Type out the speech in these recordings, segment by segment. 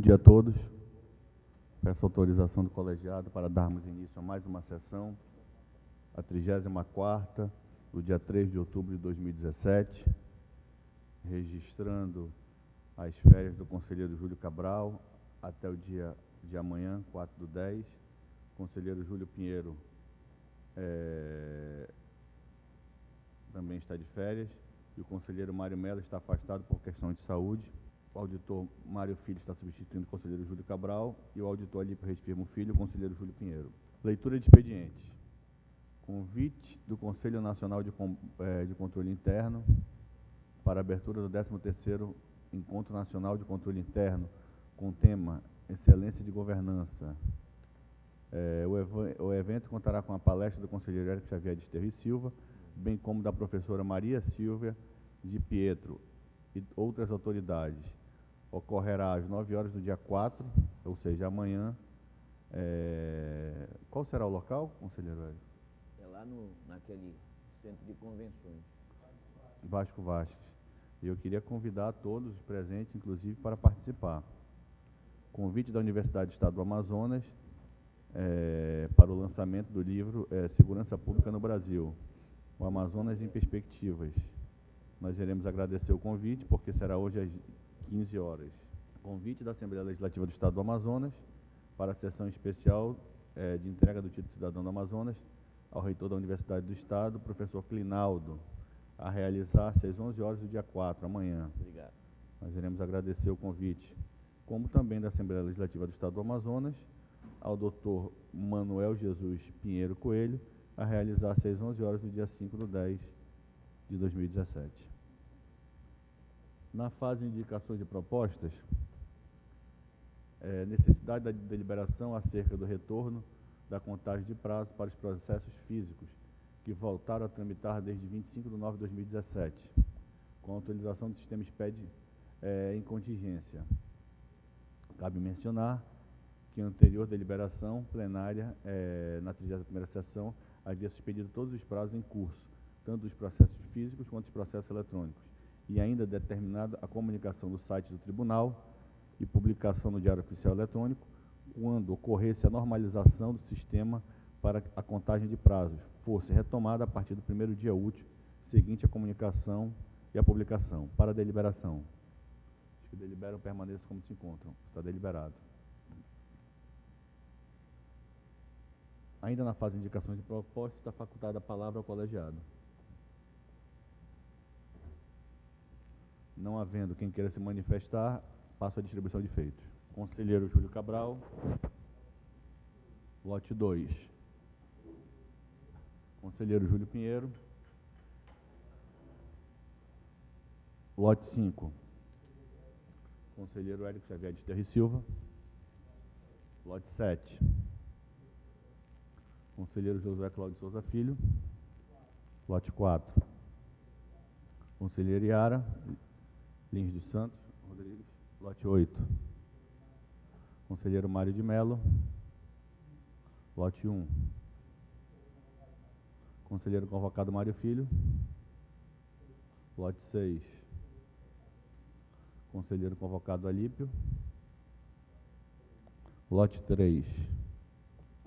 dia a todos. Peço autorização do colegiado para darmos início a mais uma sessão, a 34ª, do dia 3 de outubro de 2017, registrando as férias do conselheiro Júlio Cabral até o dia de amanhã, 4/10. Conselheiro Júlio Pinheiro também está de férias, e o conselheiro Mário Melo está afastado por questão de saúde. O auditor Mário Filho está substituindo o conselheiro Júlio Cabral e o auditor Alípio Reis Firmo Filho, o conselheiro Júlio Pinheiro. Leitura de expedientes. Convite do Conselho Nacional de Controle Interno para a abertura do 13º Encontro Nacional de Controle Interno com o tema Excelência de Governança. O evento contará com a palestra do conselheiro Érico Xavier de Esteves Silva, bem como da professora Maria Silvia de Pietro e outras autoridades. Ocorrerá às 9 horas do dia 4, ou seja, amanhã. Qual será o local, conselheiro Érico? É lá naquele centro de convenções. Vasco Vasques. E eu queria convidar todos os presentes, inclusive, para participar. Convite da Universidade do Estado do Amazonas para o lançamento do livro Segurança Pública no Brasil, o Amazonas em Perspectivas. Nós iremos agradecer o convite, porque será hoje às 15 horas. Convite da Assembleia Legislativa do Estado do Amazonas para a sessão especial de entrega do título de cidadão do Amazonas ao reitor da Universidade do Estado, professor Clinaldo, a realizar-se às 11 horas do dia 4, amanhã. Obrigado. Nós iremos agradecer o convite, como também da Assembleia Legislativa do Estado do Amazonas, ao doutor Manuel Jesus Pinheiro Coelho, a realizar-se às 11 horas do dia 5/10 de 2017. Na fase de indicações de propostas, necessidade da deliberação acerca do retorno da contagem de prazo para os processos físicos que voltaram a tramitar desde 25 de nove de 2017, com a utilização do sistema SPED em contingência. Cabe mencionar que a anterior deliberação plenária, na 31ª sessão, havia suspendido todos os prazos em curso, tanto dos processos físicos quanto dos processos eletrônicos, e ainda determinado a comunicação do site do tribunal e publicação no Diário Oficial Eletrônico, quando ocorresse a normalização do sistema para a contagem de prazos, fosse retomada a partir do primeiro dia útil seguinte à comunicação e à publicação. Para a deliberação. Os que deliberam permaneçam como se encontram. Está deliberado. Ainda na fase de indicações de propostas, está facultada a palavra ao colegiado. Não havendo quem queira se manifestar, passo a distribuição de feitos. Conselheiro Júlio Cabral. Lote 2. Conselheiro Júlio Pinheiro. Lote 5. Conselheiro Érico Xavier de Esteves Silva. Lote 7. Conselheiro Josué Cláudio Souza Filho. Lote 4. Conselheiro Iara Lins dos Santos Rodrigues. Lote 8. Conselheiro Mário de Melo. Lote 1. Conselheiro convocado Mário Filho. Lote 6. Conselheiro convocado Alípio. Lote 3.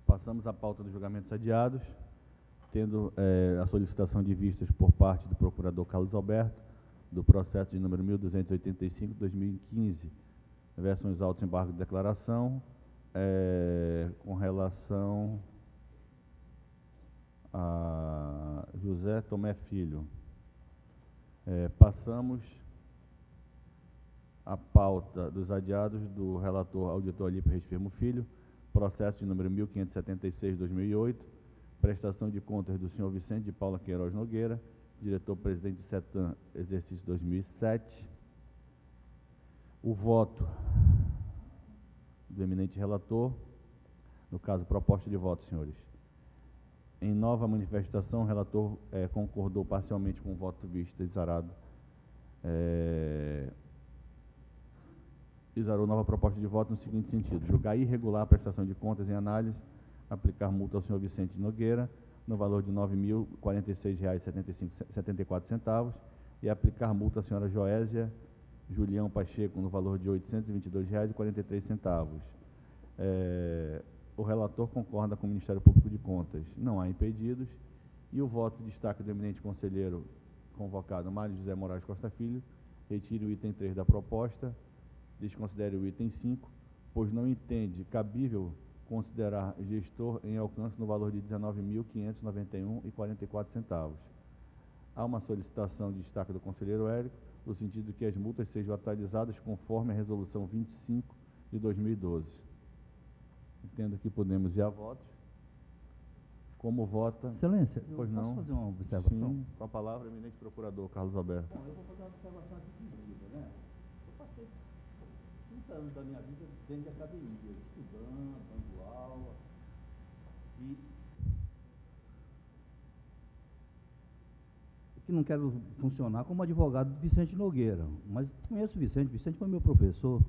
Passamos à pauta dos julgamentos adiados, tendo a solicitação de vistas por parte do procurador Carlos Alberto, do processo de número 1285/2015, versões autos embargo de declaração, com relação a José Tomé Filho. Passamos à pauta dos adiados do relator auditor Alípio Reis Firmo Filho, processo de número 1576/2008, prestação de contas do senhor Vicente de Paula Queiroz Nogueira, diretor-presidente do CETAM, exercício 2007. O voto do eminente relator, no caso, proposta de voto, senhores. Em nova manifestação, o relator concordou parcialmente com o voto vista exarado. Exarou nova proposta de voto no seguinte sentido: julgar irregular a prestação de contas em análise, aplicar multa ao senhor Vicente Nogueira, no valor de R$ 9.046,74, e aplicar multa à senhora Joésia Julião Pacheco, no valor de R$ 822,43. O relator concorda com o Ministério Público de Contas. Não há impedidos. E o voto de destaque do eminente conselheiro convocado, Mário José Moraes Costa Filho, retire o item 3 da proposta, desconsidere o item 5, pois não entende cabível considerar gestor em alcance no valor de R$ 19.591,44. Há uma solicitação de destaque do conselheiro Érico, no sentido de que as multas sejam atualizadas conforme a resolução 25 de 2012. Entendo que podemos ir a votos. Como vota? Excelência, Pois eu não? posso fazer uma observação? Sim, com a palavra, eminente procurador Carlos Alberto. Bom, eu vou fazer uma observação aqui de vida, né? Eu passei 30 anos da minha vida dentro de academia, estudando, dando aula, e que não quero funcionar como advogado do Vicente Nogueira, mas conheço o Vicente. Vicente foi meu professor,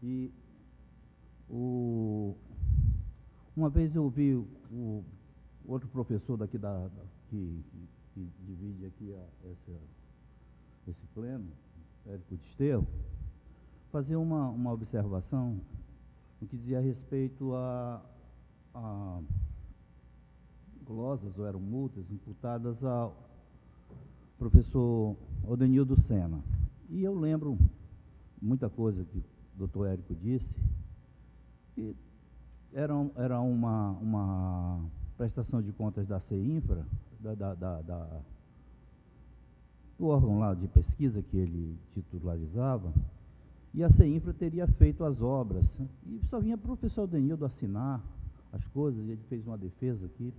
e uma vez eu vi o outro professor daqui que divide aqui esse pleno, Érico Desterro, fazer uma observação no que dizia respeito a glosas, ou eram multas, imputadas ao professor Odenildo Sena. E eu lembro muita coisa que o doutor Érico disse, que era uma prestação de contas da CEINFRA, do órgão lá de pesquisa que ele titularizava, e a CEINFRA teria feito as obras, e só vinha o professor Odenildo assinar as coisas, e ele fez uma defesa aqui.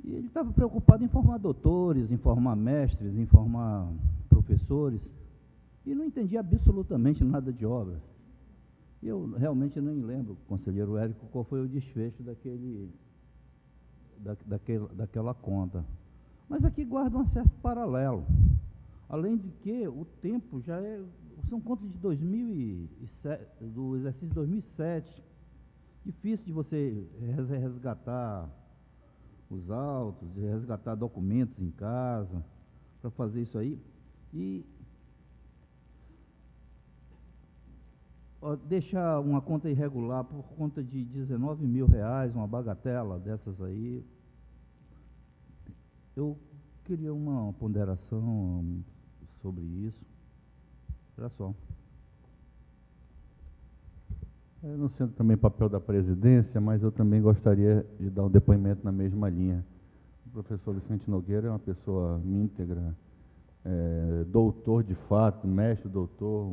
E ele estava preocupado em formar doutores, em formar mestres, em formar professores, e não entendia absolutamente nada de obras. Eu realmente nem lembro, conselheiro Érico, qual foi o desfecho daquela conta. Mas aqui guarda um certo paralelo. Além de que o tempo já são contas de 2007, do exercício 2007. Difícil de você resgatar os autos, de resgatar documentos em casa, para fazer isso aí. E deixar uma conta irregular por conta de R$19 mil, uma bagatela dessas aí, eu queria uma ponderação sobre isso. Era só. Não sendo também papel da presidência, mas eu também gostaria de dar um depoimento na mesma linha. O professor Vicente Nogueira é uma pessoa íntegra, doutor de fato, mestre, doutor,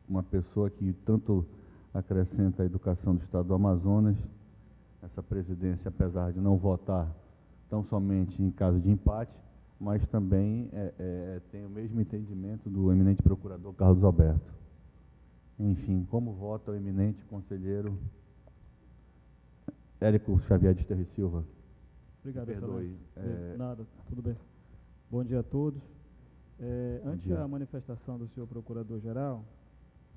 uma pessoa que tanto acrescenta a educação do Estado do Amazonas. Essa presidência, apesar de não votar tão somente em caso de empate, mas também tem o mesmo entendimento do eminente procurador Carlos Alberto. Enfim, como vota o eminente conselheiro Érico Xavier Desterro e Silva? Obrigado, perdoe. Nada, tudo bem. Bom dia a todos. Ante dia. a manifestação do senhor Procurador-Geral,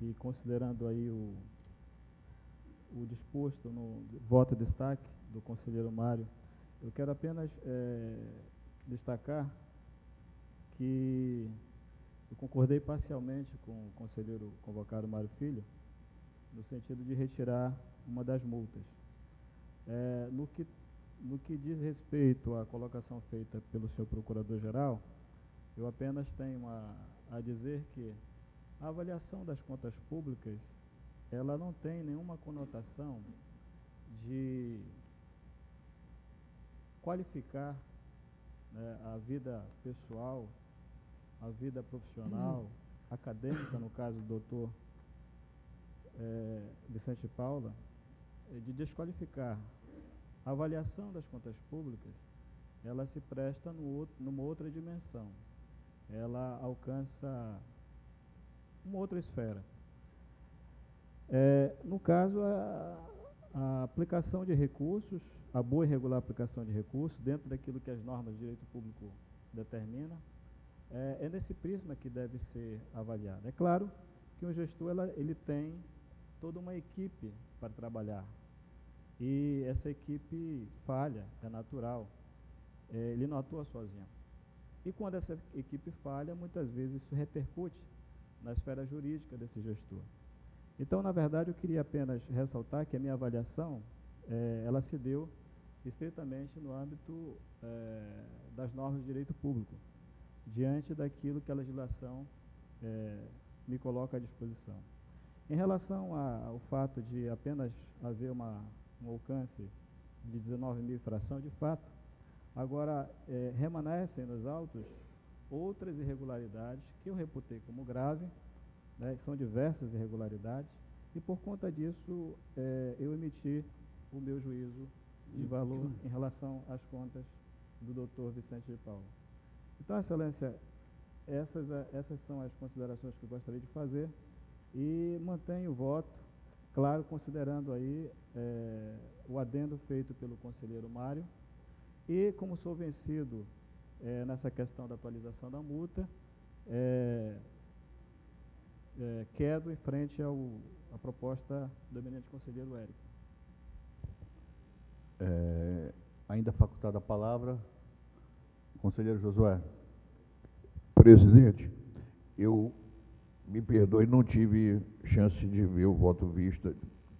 e considerando aí o disposto no voto de destaque do conselheiro Mário, eu quero apenas destacar que eu concordei parcialmente com o conselheiro convocado Mário Filho, no sentido de retirar uma das multas. No que diz respeito à colocação feita pelo senhor Procurador-Geral, eu apenas tenho a dizer que a avaliação das contas públicas, ela não tem nenhuma conotação de qualificar, né, a vida pessoal, a vida profissional, acadêmica, no caso do doutor Vicente Paula, de desqualificar. A avaliação das contas públicas, ela se presta numa outra dimensão. Ela alcança uma outra esfera. No caso, a aplicação de recursos, a boa e regular aplicação de recursos, dentro daquilo que as normas de direito público determinam, é nesse prisma que deve ser avaliado. É claro que um gestor ele tem toda uma equipe para trabalhar, e essa equipe falha, é natural, ele não atua sozinho. E quando essa equipe falha, muitas vezes isso repercute na esfera jurídica desse gestor. Então, na verdade, eu queria apenas ressaltar que a minha avaliação, ela se deu estritamente no âmbito das normas de direito público, diante daquilo que a legislação me coloca à disposição. Em relação ao fato de apenas haver um alcance de 19 mil fração, de fato, agora remanescem nos autos outras irregularidades que eu reputei como grave, né, que são diversas irregularidades, e por conta disso eu emiti o meu juízo de valor em relação às contas do Dr. Vicente de Paula. Então, Excelência, essas são as considerações que eu gostaria de fazer e mantenho o voto, claro, considerando aí o adendo feito pelo conselheiro Mário e, como sou vencido nessa questão da atualização da multa, quedo em frente à proposta do eminente conselheiro Érico. Ainda facultada a palavra, conselheiro Josué. Presidente, eu, me perdoe, não tive chance de ver o voto vista,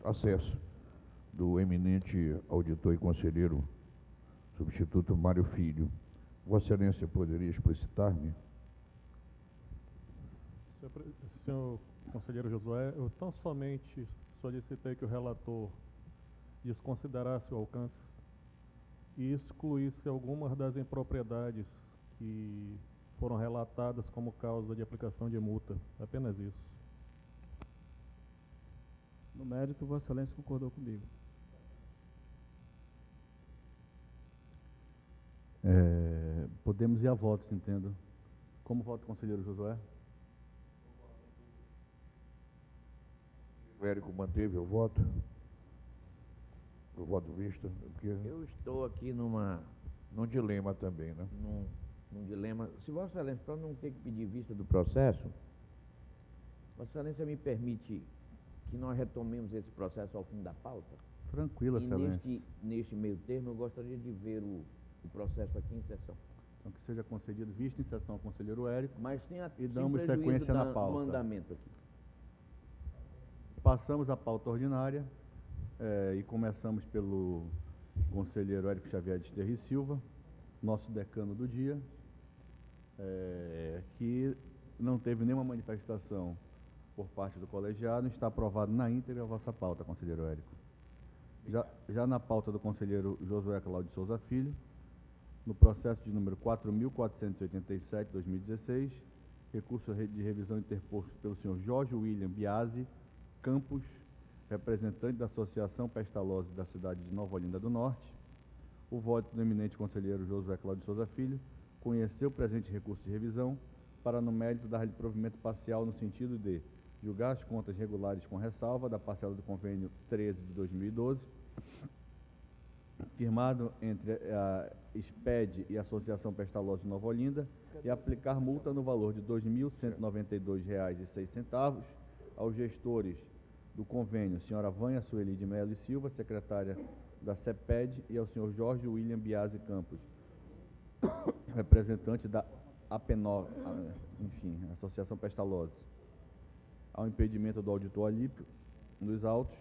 acesso do eminente auditor e conselheiro substituto Mário Filho. Vossa Excelência poderia explicitar-me? Senhor conselheiro Josué, eu tão somente solicitei que o relator desconsiderasse o alcance e excluísse algumas das impropriedades que foram relatadas como causa de aplicação de multa. Apenas isso. No mérito, Vossa Excelência concordou comigo. Podemos ir a votos, entendo. Como vota o conselheiro Josué? O Érico manteve o voto? O voto vista? Porque Eu estou aqui num dilema também, né? num dilema. Se Vossa Excelência, para não ter que pedir vista do processo, Vossa Excelência me permite que nós retomemos esse processo ao fim da pauta? Tranquilo, Excelência. Neste meio termo, eu gostaria de ver o processo aqui em sessão. Então, que seja concedido vista em sessão ao conselheiro Érico. Mas sem E damos sequência na pauta. do andamento aqui. Passamos à pauta ordinária e começamos pelo conselheiro Érico Xavier de Esterri Silva, nosso decano do dia, que não teve nenhuma manifestação por parte do colegiado, está aprovado na íntegra a vossa pauta, conselheiro Érico. Já na pauta do conselheiro Josué Cláudio de Souza Filho, no processo de número 4.487/2016, recurso de revisão interposto pelo senhor Jorge William Biasi Campos, representante da Associação Pestalozzi da cidade de Nova Olinda do Norte, o voto do eminente conselheiro Josué Cláudio de Souza Filho conheceu o presente recurso de revisão para, no mérito, dar-lhe provimento parcial no sentido de julgar as contas regulares com ressalva da parcela do convênio 13 de 2012, firmado entre a SPED e a Associação Pestalozzi de Nova Olinda, e aplicar multa no valor de R$ 2.192,06 aos gestores do convênio, senhora Vânia Sueli de Melo e Silva, secretária da CEPED, e ao senhor Jorge William Biasi Campos, representante da APENO, Associação Pestalozzi. Ao impedimento do auditor Alípio, nos autos,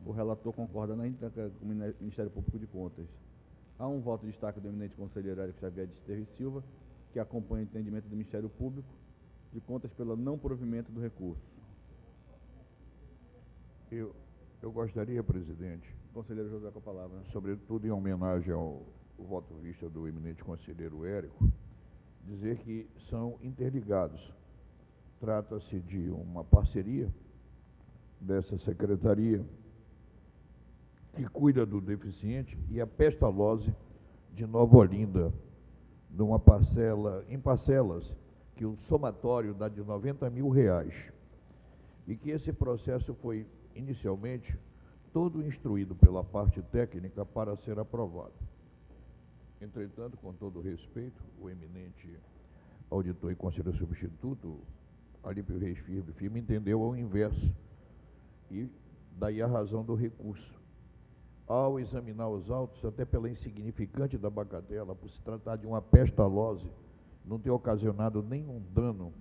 o relator concorda na íntegra com o Ministério Público de Contas. Há um voto de destaque do eminente conselheiro Érico Xavier de Esterri Silva, que acompanha o entendimento do Ministério Público de Contas pelo não provimento do recurso. Eu gostaria, presidente, Conselheiro José, com a palavra. sobretudo em homenagem ao voto vista do eminente conselheiro Érico, dizer que são interligados. Trata-se de uma parceria dessa secretaria que cuida do deficiente e a Pestalozzi de Nova Olinda, numa parcela, em parcelas, que o somatório dá de R$90 mil, e que esse processo foi inicialmente todo instruído pela parte técnica para ser aprovado. Entretanto, com todo respeito, o eminente auditor e conselheiro substituto, Alípio Reis Firme, entendeu ao inverso, e daí a razão do recurso. Ao examinar os autos, até pela insignificante da bagatela, por se tratar de uma Pestalozzi não tenha ocasionado nenhum dano,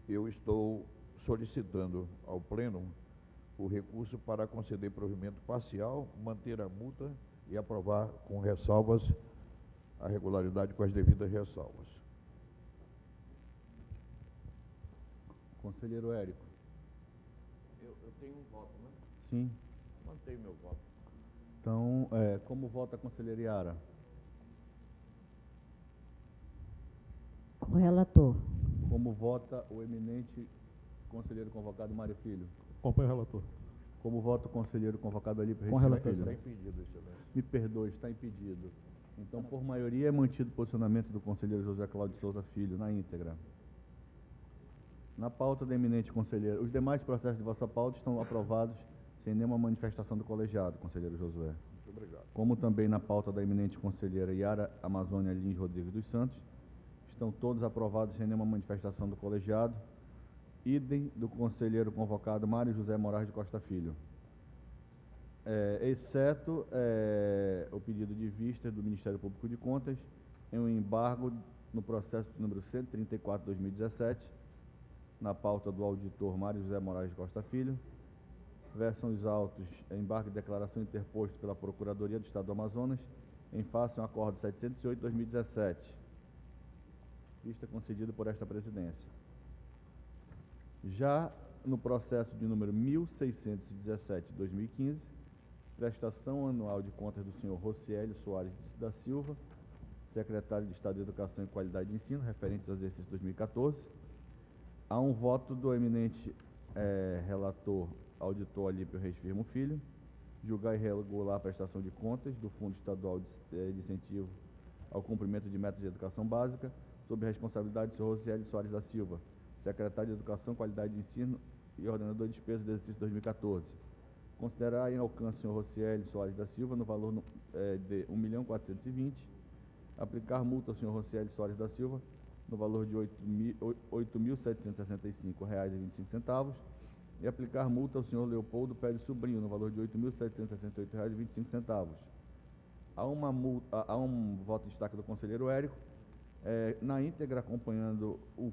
eu estou solicitando ao Pleno o recurso para conceder provimento parcial, manter a multa e aprovar com ressalvas a regularidade com as devidas ressalvas. Conselheiro Érico. Eu tenho um voto, né? Sim. Mantenho meu voto. Então, como vota a conselheira Yara? Com o relator. Como vota o eminente conselheiro convocado Mário Filho? Acompanho o relator. Como vota o conselheiro convocado ali para Com relator, Filho? Está impedido, excelência. Me perdoe, está impedido. Então, por maioria, é mantido o posicionamento do conselheiro José Cláudio Souza Filho, na íntegra. Na pauta da eminente conselheira, os demais processos de vossa pauta estão aprovados sem nenhuma manifestação do colegiado, conselheiro Josué. Muito obrigado. Como também na pauta da eminente conselheira Yara Amazônia Lins Rodrigues dos Santos, estão todos aprovados sem nenhuma manifestação do colegiado. Idem do conselheiro convocado Mário José Moraes de Costa Filho. Exceto o pedido de vista do Ministério Público de Contas em um embargo no processo número 134/2017, na pauta do auditor Mário José Moraes de Costa Filho. Versam os autos, embargo de declaração interposto pela Procuradoria do Estado do Amazonas em face a um acordo 708/2017, vista concedido por esta presidência. Já no processo de número 1617/2015, prestação anual de contas do senhor Rociélio Soares da Silva, secretário de Estado de Educação e Qualidade de Ensino, referentes ao exercício 2014. Há um voto do eminente relator auditor Alípio Reis Firmo Filho, julgar irregular a prestação de contas do Fundo Estadual de Incentivo ao Cumprimento de Metas de Educação Básica, sob a responsabilidade do senhor Rociélio Soares da Silva, secretário de Educação, Qualidade de Ensino e ordenador de despesas do exercício 2014. Considerar em alcance o senhor Rociélio Soares da Silva no valor de R$ 1.420.000, aplicar multa ao senhor Rociélio Soares da Silva no valor de R$ 8.765,25 e aplicar multa ao senhor Leopoldo Pérez Sobrinho no valor de R$ 8.768,25. Há um voto de destaque do conselheiro Érico, na íntegra acompanhando o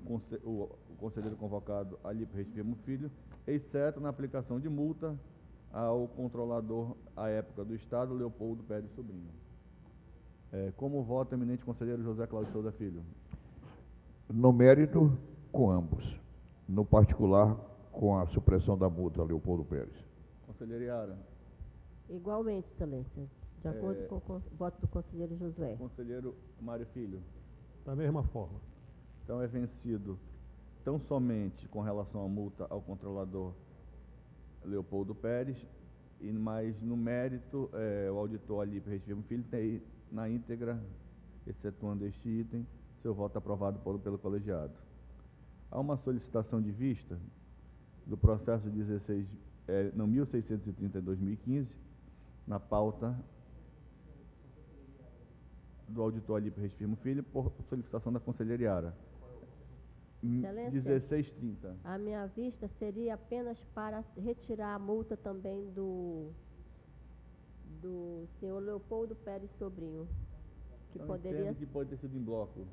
conselheiro convocado Alípio Reis Firmo Filho, exceto na aplicação de multa ao controlador à época do Estado, Leopoldo Pérez Sobrinho. Como vota o eminente conselheiro José Cláudio Souza Filho? No mérito, com ambos. No particular, com a supressão da multa, Leopoldo Pérez. Conselheiro Yara? Igualmente, excelência. De acordo com o voto do conselheiro Josué. Conselheiro Mário Filho? Da mesma forma. Então é vencido tão somente com relação à multa ao controlador Leopoldo Pérez, mas no mérito o auditor Alípio Reis Firmo Filho tem na íntegra, excetuando este item, seu voto aprovado pelo colegiado. Há uma solicitação de vista do processo 1630/2015, na pauta do auditor Alípio Reis Firmo Filho, por solicitação da conselheira Yara. Excelência, 1630. a minha vista seria apenas para retirar a multa também do senhor Leopoldo Pérez Sobrinho, que Então, poderia... entendo que pode ter sido em bloco.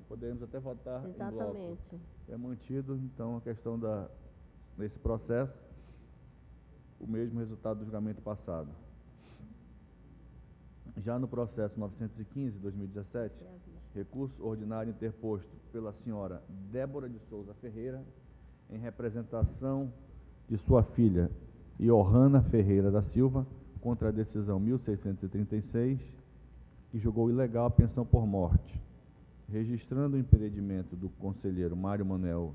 Podemos até votar em bloco. Exatamente. É mantido, então, a questão nesse processo, o mesmo resultado do julgamento passado. Já no processo 915/2017, recurso ordinário interposto pela senhora Débora de Souza Ferreira, em representação de sua filha Johanna Ferreira da Silva, contra a decisão 1636, que julgou ilegal a pensão por morte, registrando o impedimento do conselheiro Mário Manuel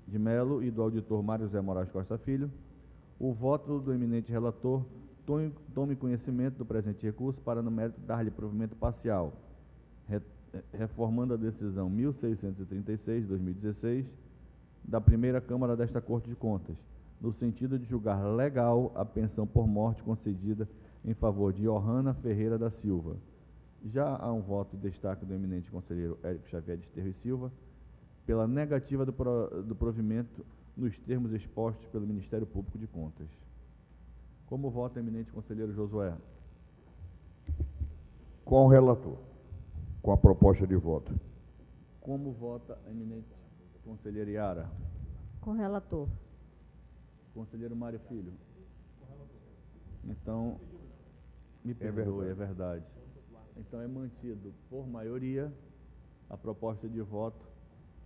de Melo e do auditor Mário Zé Moraes Costa Filho, o voto do eminente relator tome conhecimento do presente recurso para, no mérito, dar-lhe provimento parcial, reformando a decisão 1636/2016 da primeira Câmara desta Corte de Contas, no sentido de julgar legal a pensão por morte concedida em favor de Johanna Ferreira da Silva. Já há um voto de destaque do eminente conselheiro Érico Xavier de Esterro e Silva, pela negativa do provimento nos termos expostos pelo Ministério Público de Contas. Como vota o eminente conselheiro Josué? Com o relator. com a proposta de voto. Como vota a eminente conselheira Yara? Com o relator. Conselheiro Mário Filho? Então, me perdoe, é verdade. Então é mantido por maioria a proposta de voto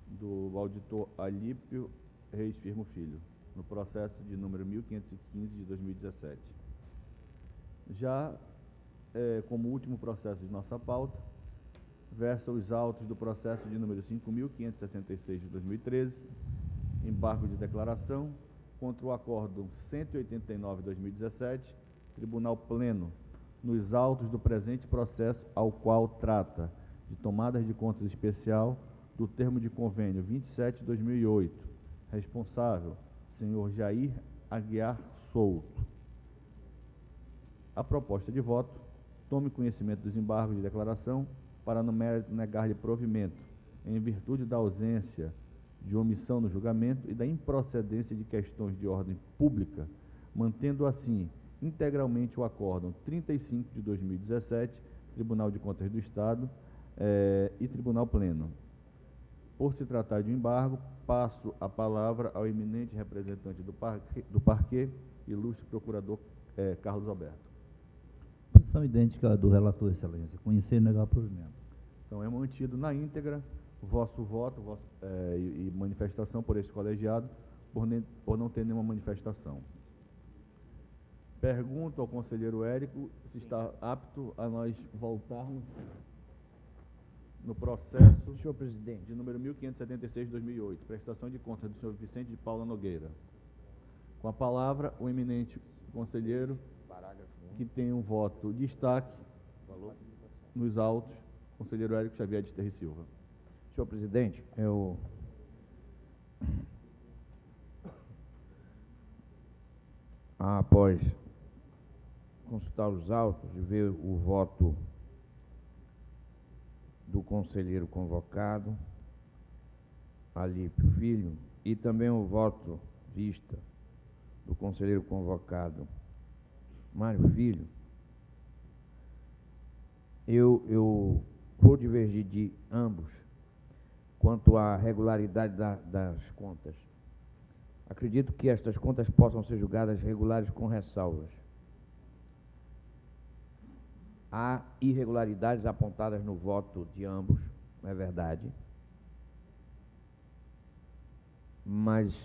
do auditor Alípio Reis Firmo Filho, no processo de número 1515 de 2017. Já como último processo de nossa pauta, versa os autos do processo de número 5.566 de 2013, embargo de declaração contra o acórdão 189 de 2017, Tribunal Pleno, nos autos do presente processo, ao qual trata de tomadas de contas especial do termo de convênio 27 de 2008, responsável, senhor Jair Aguiar Souto. A proposta de voto: tome conhecimento dos embargos de declaração para no mérito negar-lhe provimento, em virtude da ausência de omissão no julgamento e da improcedência de questões de ordem pública, mantendo assim integralmente o acórdão 35 de 2017, Tribunal de Contas do Estado e Tribunal Pleno. Por se tratar de um embargo, passo a palavra ao eminente representante do parquê, ilustre procurador Carlos Alberto. Posição idêntica do relator, excelência. Conhecer e negar provimento. Então é mantido na íntegra vosso voto e manifestação por este colegiado, por não ter nenhuma manifestação. Pergunto ao conselheiro Érico se está apto a nós voltarmos no processo, Senhor presidente, de número 1576 de 2008, prestação de contas do senhor Vicente de Paula Nogueira. Com a palavra, o eminente conselheiro, que tem um voto de destaque nos autos, conselheiro Érico Xavier de Terry Silva. senhor presidente, após consultar os autos e ver o voto do conselheiro convocado, Alípio Filho, e também o voto vista do conselheiro convocado, Mário Filho, eu vou divergir de ambos quanto à regularidade das contas. Acredito que estas contas possam ser julgadas regulares com ressalvas. Há irregularidades apontadas no voto de ambos, é verdade, mas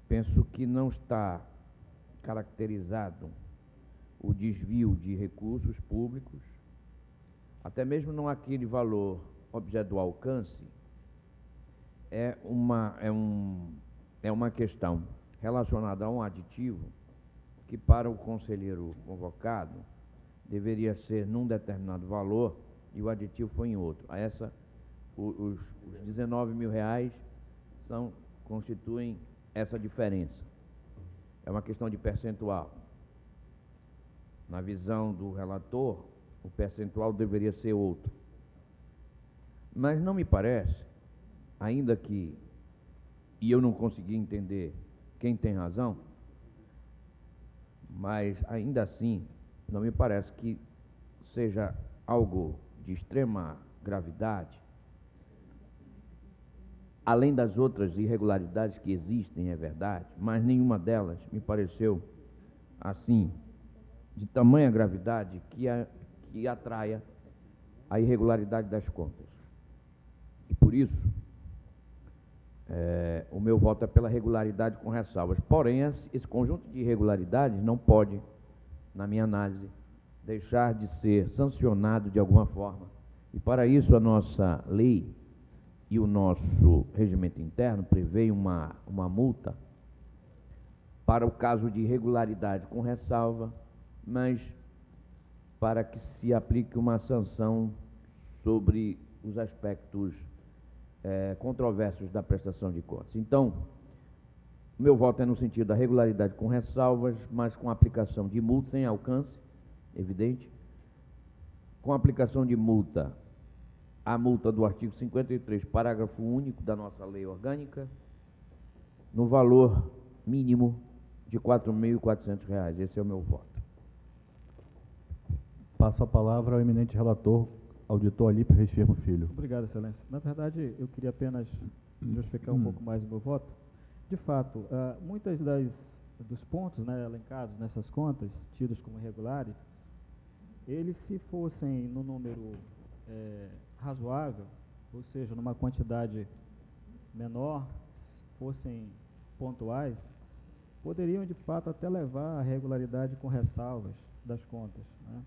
penso que não está caracterizado o desvio de recursos públicos, até mesmo não aquele valor objeto do alcance, é uma questão relacionada a um aditivo que para o conselheiro convocado deveria ser num determinado valor e o aditivo foi em outro. Os 19 mil reais constituem essa diferença. É uma questão de percentual. Na visão do relator, o percentual deveria ser outro. Mas não me parece, ainda que, e eu não consegui entender quem tem razão, mas ainda assim, não me parece que seja algo de extrema gravidade, além das outras irregularidades que existem, é verdade, mas nenhuma delas me pareceu, assim, de tamanha gravidade que atraia a irregularidade das contas. E por isso, o meu voto é pela regularidade com ressalvas. Porém, esse conjunto de irregularidades não pode, na minha análise, deixar de ser sancionado de alguma forma. E para isso a nossa lei e o nosso regimento interno prevê uma multa para o caso de irregularidade com ressalva, mas para que se aplique uma sanção sobre os aspectos controversos da prestação de contas. Então, o meu voto é no sentido da regularidade com ressalvas, mas com aplicação de multa sem alcance, evidente, com aplicação de multa, a multa do artigo 53, parágrafo único da nossa lei orgânica, no valor mínimo de R$ 4.400. Esse é o meu voto. Passo a palavra ao eminente relator auditor Alípio Reis Firmo Filho. Obrigado, Excelência. Na verdade, eu queria apenas justificar um pouco mais o meu voto. De fato, muitas dos pontos, né, elencados nessas contas, tidos como irregulares, eles, se fossem no número razoável, ou seja, numa quantidade menor, se fossem pontuais, poderiam, de fato, até levar à regularidade com ressalvas das contas, né?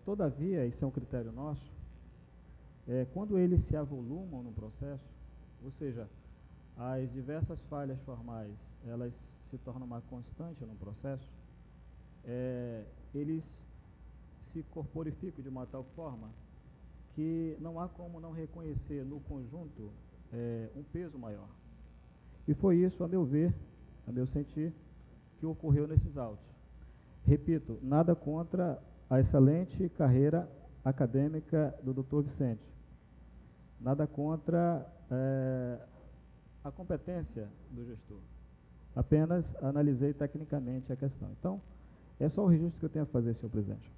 Todavia, isso é um critério nosso, quando eles se avolumam no processo, ou seja, as diversas falhas formais, elas se tornam uma constante no processo, eles se corporificam de uma tal forma que não há como não reconhecer no conjunto um peso maior. E foi isso, a meu ver, a meu sentir, que ocorreu nesses autos. Repito, nada contra a excelente carreira acadêmica do Dr. Vicente. Nada contra a competência do gestor. Apenas analisei tecnicamente a questão. Então, é só o registro que eu tenho a fazer, senhor presidente.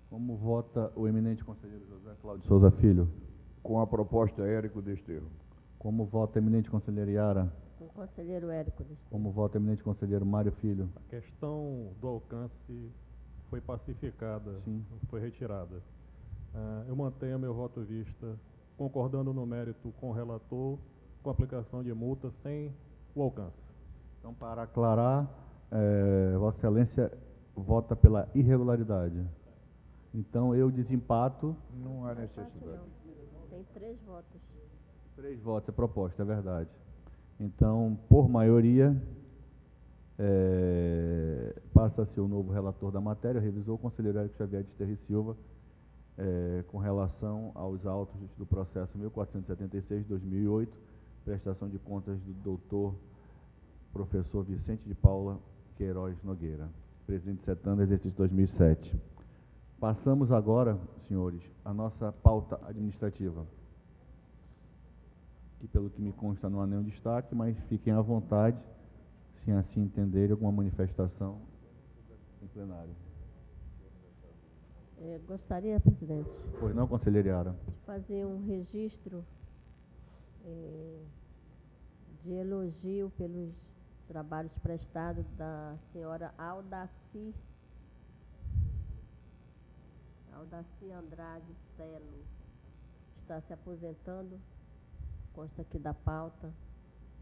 Como vota o eminente conselheiro José Cláudio Souza Filho? Com a proposta, Érico Desterro. Como vota o eminente conselheiro Iara? O conselheiro Érico Desterro. Como vota o eminente conselheiro Mário Filho? A questão do alcance foi pacificada, Sim. foi retirada. Eu mantenho meu voto vista, concordando no mérito com o relator, com a aplicação de multa sem o alcance. Então, para aclarar, Vossa Excelência vota pela irregularidade. Então, eu desempato. Não há necessidade. Tem 3 votos. 3 votos é proposta, é verdade. Então, por maioria, passa-se o novo relator da matéria, revisou o conselheiro Érico Xavier de Terri Silva, com relação aos autos do processo 1476-2008, prestação de contas do doutor professor Vicente de Paula Queiroz Nogueira, presidente de setembro, exercício 2007. Passamos agora, senhores, a nossa pauta administrativa, que pelo que me consta não há nenhum destaque, mas fiquem à vontade, se assim entenderem, alguma manifestação em plenário. Gostaria, presidente, Pois não, conselheira Iara? de fazer um registro de elogio pelos trabalhos prestados da senhora Aldaci Andrade Telo. Está se aposentando, consta aqui da pauta,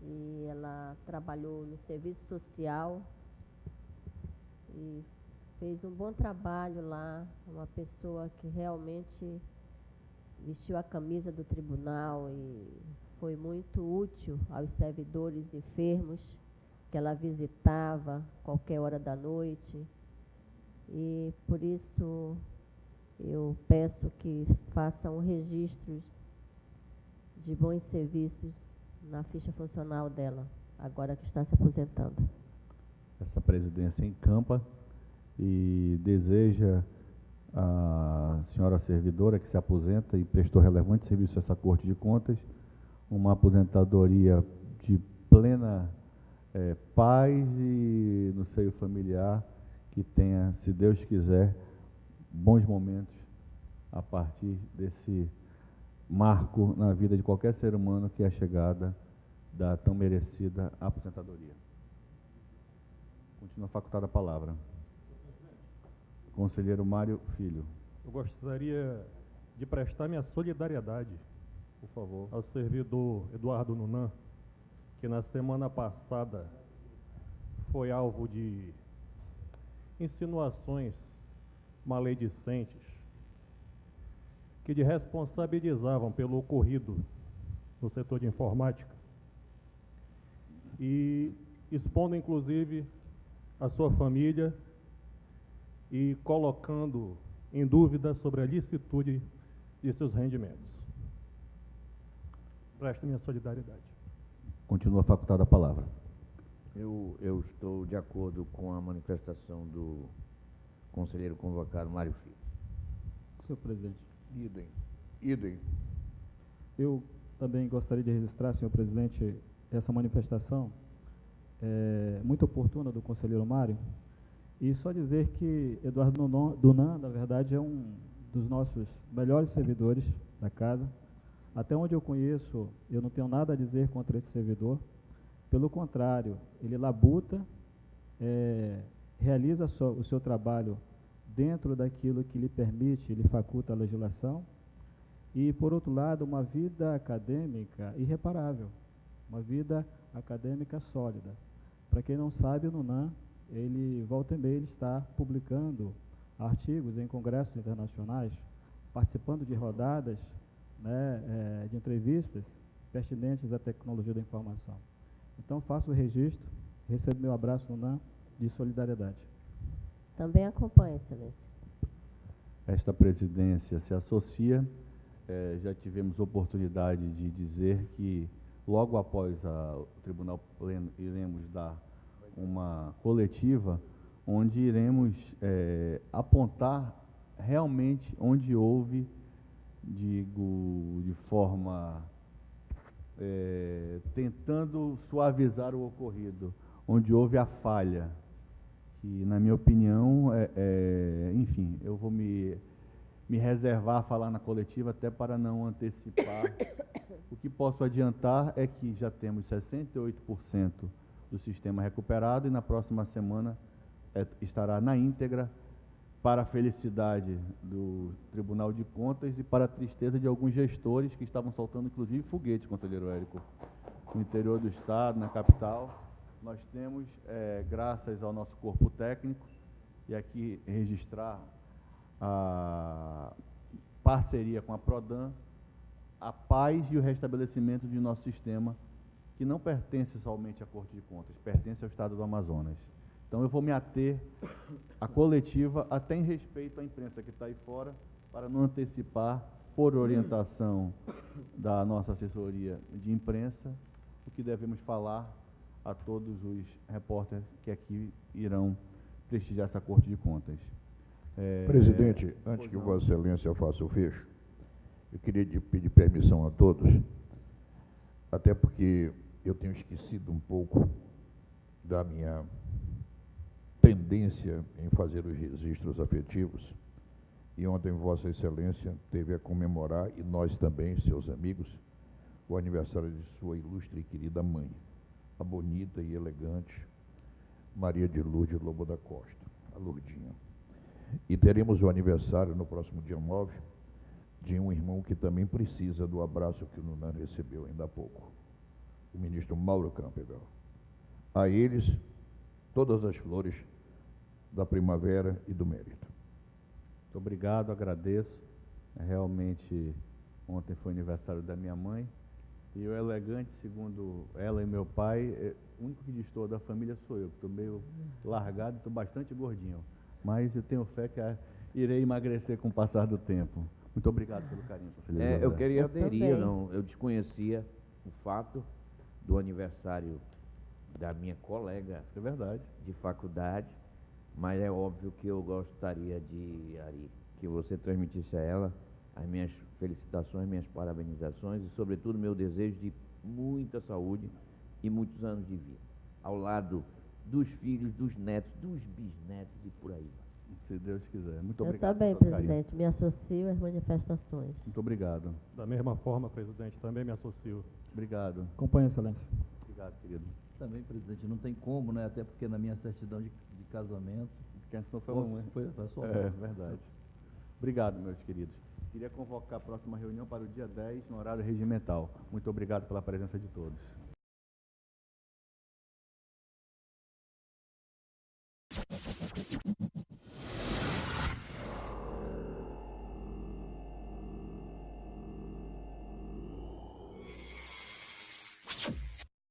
e ela trabalhou no serviço social e fez um bom trabalho lá, uma pessoa que realmente vestiu a camisa do tribunal e foi muito útil aos servidores enfermos que ela visitava qualquer hora da noite. E por isso eu peço que faça um registro de bons serviços na ficha funcional dela, agora que está se aposentando. Essa presidência encampa e deseja à senhora servidora que se aposenta e prestou relevante serviço a essa Corte de Contas, uma aposentadoria de plena paz e no seio familiar, que tenha, se Deus quiser, bons momentos a partir desse marco na vida de qualquer ser humano, que é a chegada da tão merecida aposentadoria. Continua facultada a palavra. Conselheiro Mário Filho. Eu gostaria de prestar minha solidariedade, Por favor. ao servidor Eduardo Nunan, que na semana passada foi alvo de insinuações maledicentes que de responsabilizavam pelo ocorrido no setor de informática e expondo inclusive a sua família e colocando em dúvida sobre a licitude de seus rendimentos. Presto minha solidariedade. Continua facultada a palavra. Eu estou de acordo com a manifestação do conselheiro convocado Mário Filho. Senhor presidente, Idem. eu também gostaria de registrar, senhor presidente, essa manifestação muito oportuna do conselheiro Mário, e só dizer que Eduardo Dunan, na verdade, é um dos nossos melhores servidores da casa. Até onde eu conheço, eu não tenho nada a dizer contra esse servidor. Pelo contrário, ele labuta, realiza o seu trabalho dentro daquilo que lhe permite, lhe faculta a legislação. E, por outro lado, uma vida acadêmica irreparável, uma vida acadêmica sólida. Para quem não sabe, o NUNAM, ele volta e meia, ele está publicando artigos em congressos internacionais, participando de rodadas, né, de entrevistas pertinentes à tecnologia da informação. Então, faço o registro, recebo meu abraço no NUNAM de solidariedade. Também acompanha, Excelência. Esta presidência se associa. Já tivemos oportunidade de dizer que, logo após o Tribunal Pleno, iremos dar uma coletiva onde iremos apontar realmente onde houve, digo, de forma tentando suavizar o ocorrido, onde houve a falha, que, na minha opinião, enfim, eu vou me reservar a falar na coletiva até para não antecipar. O que posso adiantar é que já temos 68% do sistema recuperado e na próxima semana estará na íntegra, para a felicidade do Tribunal de Contas e para a tristeza de alguns gestores que estavam soltando, inclusive, foguete, conselheiro Érico, no interior do Estado, na capital. Nós temos, graças ao nosso corpo técnico, e aqui registrar a parceria com a Prodan, a paz e o restabelecimento de nosso sistema, que não pertence somente à Corte de Contas, pertence ao Estado do Amazonas. Então, eu vou me ater à coletiva, até em respeito à imprensa que está aí fora, para não antecipar, por orientação da nossa assessoria de imprensa, o que devemos falar a todos os repórteres que aqui irão prestigiar essa Corte de Contas. Presidente, antes que Vossa Excelência faça o fecho, eu queria pedir permissão a todos, até porque eu tenho esquecido um pouco da minha tendência em fazer os registros afetivos, e ontem Vossa Excelência teve a comemorar, e nós também, seus amigos, o aniversário de sua ilustre e querida mãe, a bonita e elegante Maria de Lourdes Lobo da Costa, a Lourdinha. E teremos o aniversário no próximo dia 9 de um irmão que também precisa do abraço que o NUNAM recebeu ainda há pouco, o ministro Mauro Campbell. A eles, todas as flores da primavera e do mérito. Muito obrigado, agradeço. Realmente, ontem foi aniversário da minha mãe, e o elegante, segundo ela e meu pai, o único que destoa da família sou eu, que estou meio largado e estou bastante gordinho. Mas eu tenho fé que irei emagrecer com o passar do tempo. Muito obrigado pelo carinho, conselheiro José. Eu queria Eu aderir, também. eu desconhecia o fato do aniversário da minha colega É verdade. de faculdade, mas é óbvio que eu gostaria de, Ari, que você transmitisse a ela as minhas felicitações, minhas parabenizações e, sobretudo, meu desejo de muita saúde e muitos anos de vida, ao lado dos filhos, dos netos, dos bisnetos e por aí. Se Deus quiser. Muito Eu obrigado. também, pelo carinho. presidente, me associo às manifestações. Muito obrigado. Da mesma forma, presidente, também me associo. Obrigado. Acompanhe, Excelência. Obrigado, querido. Também, presidente, não tem como, né? Até porque na minha certidão de casamento. Porque antes não foi uma... Foi só verdade. Obrigado, meus queridos. Queria convocar a próxima reunião para o dia 10, no horário regimental. Muito obrigado pela presença de todos.